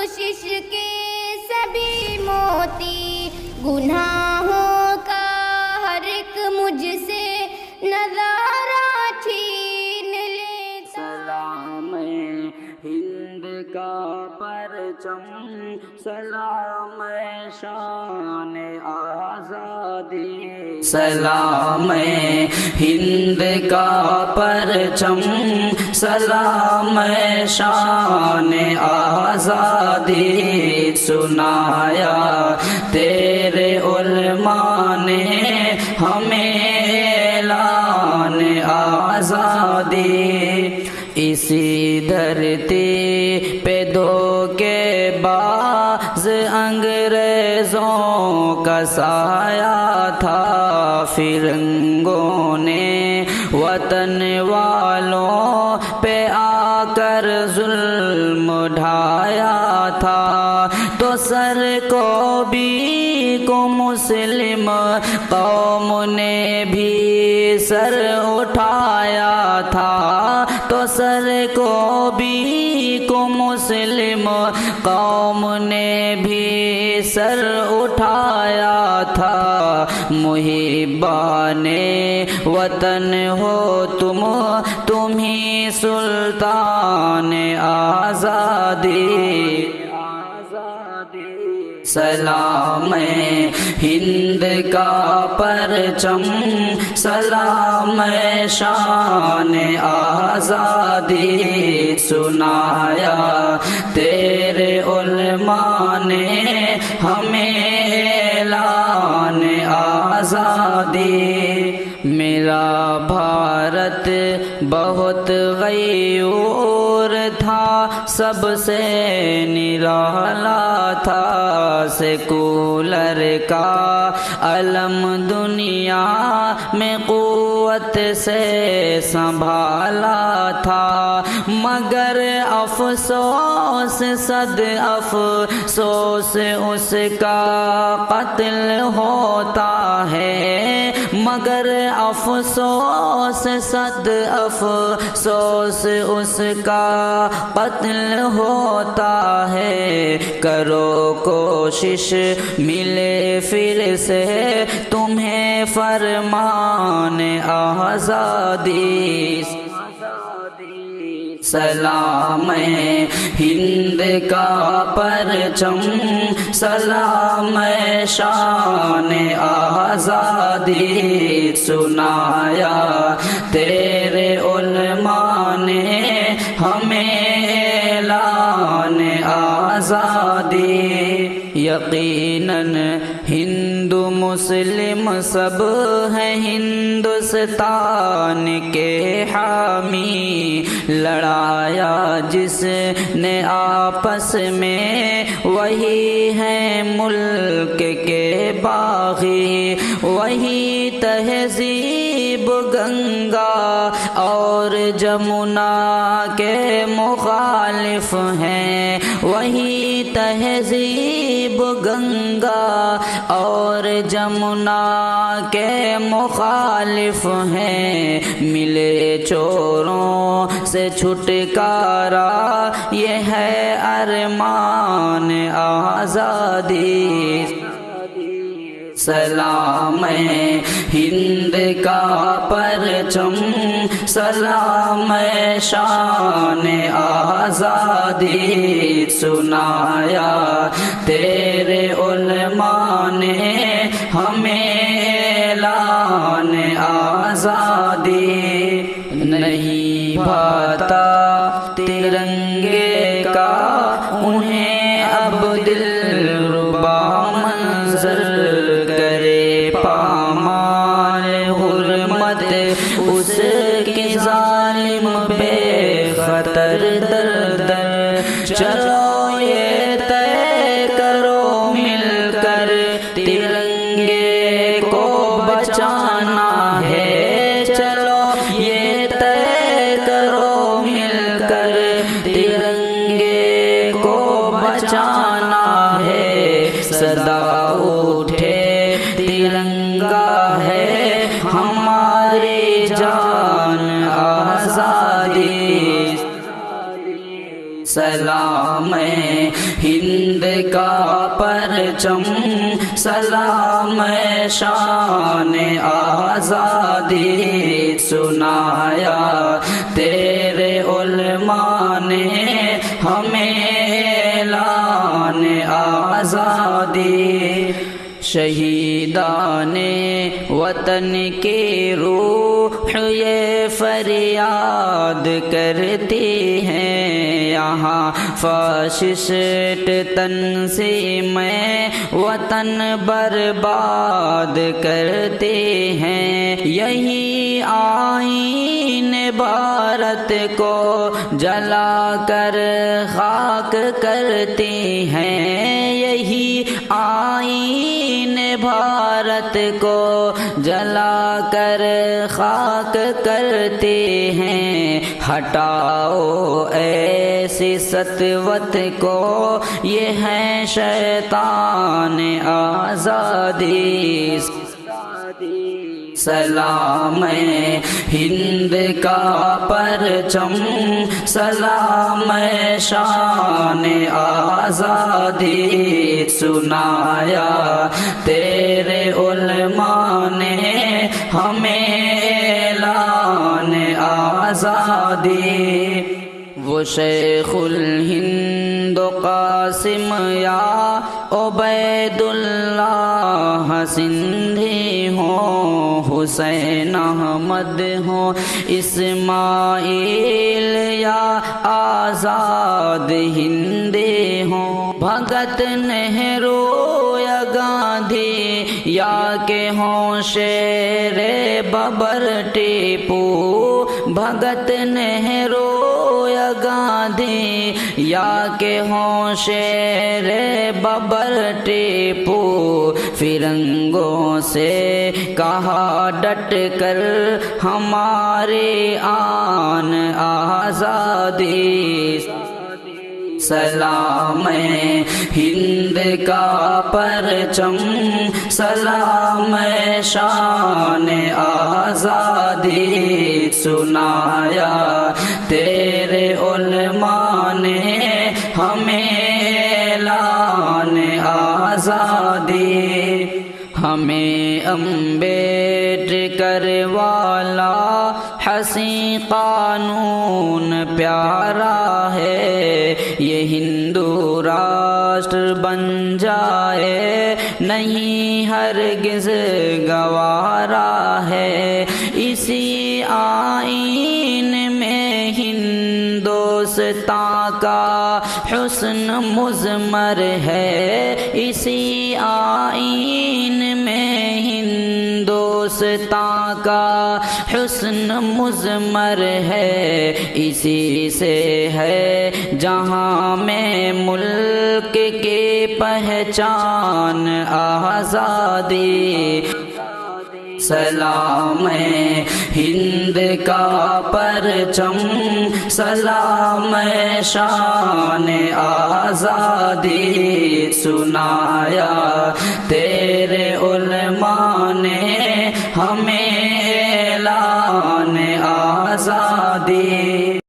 कोशिश के सभी मोती, गुनाहों का हर एक मुझसे नजारा छीन लेता। सलाम हिंद का परचम, सलाम शान आज़ादी। सलाम हिंद का परचम, सलाम शान आज़ादी। सुनाया तेरे उलमा ने हमें ऐलान आज़ादी। इसी धरती पे धोखेबाज अंग्रेजों का साया था, फिरंगों ने वतन वालों पे आकर जुल्म ढाया था। तो सर को भी को मुस्लिम कौम ने भी सर उठाया था। तो सर को भी को मुस्लिम कौम ने भी सर उठाया था। मुहिब्बाने वतन हो तुम ही सुल्तान आज़ादी। सलाम हिंद का परचम, सलाम शान आज़ादी। सुनाया तेरे उलमा ने हमें ऐलान आज़ादी। मेरा भारत बहुत गयूर था, सबसे निराला था। सेकुलर का अलम दुनिया में कुव्वत से संभाला था। मगर अफसोस सद अफसोस उसका कत्ल होता है। मगर अफसोस सद अफसोस उसका कत्ल होता है। करो कोशिश मिले फिर से तुम्हें फरमान आज़ादी। सलाम हिंद का परचम, सलाम शान आज़ादी। सुनाया तेरे उलमा ने हमें ऐलान आज़ादी। यकीनन हिंदू मुस्लिम सब हैं हिंदुस्तान के हामी। लड़ाया जिसने आपस में वही है मुल्क के बागी। वही तहजीब गंगा और जमुना के मुखालिफ हैं। वही तहजीब गंगा और जमुना के मुखालिफ हैं। मिले चोरों से छुटकारा ये है अरमान आज़ादी। सलाम हिंद का परचम, सलाम शान आज़ादी। सुनाया तेरे उलमा ने हमें ऐलान आज़ादी। नहीं भाता तिरंगे का उन्हें अब दिलरुबा मंजर। करे पामार हुर्मत उसकी जालिम बेखतर दर दर। चलो ये तय करो मिलकर तिरंगे को बचाना है। चलो ये तय करो मिलकर तिरंगे को बचाना है। सदा उठे तिरंगा है हमारी जान आज़ादी। سلام ہند کا پرچم، سلام شان آزادی، سنایا تیرے علماء نے ہمیں اعلان آزادی۔ شہیدان وطن کی روح یہ فریاد کرتی ہیں، یہاں فاشسٹ تنظیمیں وطن برباد کرتے ہیں، یہی آئین بھارت کو جلا کر خاک کرتی ہیں، یہی آئین بھارت کو جلا کر خاک کرتے ہیں، ہٹاؤ ایسی سطوت کو یہ ہے شیطان آزادی۔ سلام ہند کا پرچم، سلام شان آزادی، سنایا تیرے علماء نے ہمیں اعلان آزادی۔ وہ شیخ الہند قاسم یا عبید اللہ سندھی ہوں، حسین احمد ہوں، اسماعیل یا آزاد ہندی ہوں، بھگت نہرو یا گاندھی یا کہ ہوں شیر بابر ٹیپو، بھگت نہرو یا گاندھی یا کہ ہوں شیر بابر ٹیپو، فرنگوں سے کہا ڈٹ کر ہمارے آن آزادی۔ سلام ہند کا پرچم، سلام شان آزادی، سنایا تیرے علماء نے ہمیں اعلان آزادی۔ ہمیں امبیڈکر والا حسین قانون پیارا ہے، یہ ہندو راشٹر بن جائے نہیں ہرگز گوارا ہے، اسی آئین میں ہندوستاں کا حسن مضمر ہے، اسی آئین میں ہندوستاں کا حسن مضمر ہے، اسی سے ہے جہاں میں ملک کی پہچان آزادی۔ سلام ہند کا پرچم، سلام شان آزادی، سنایا تیرے علماء نے ہمیں اعلان آزادی۔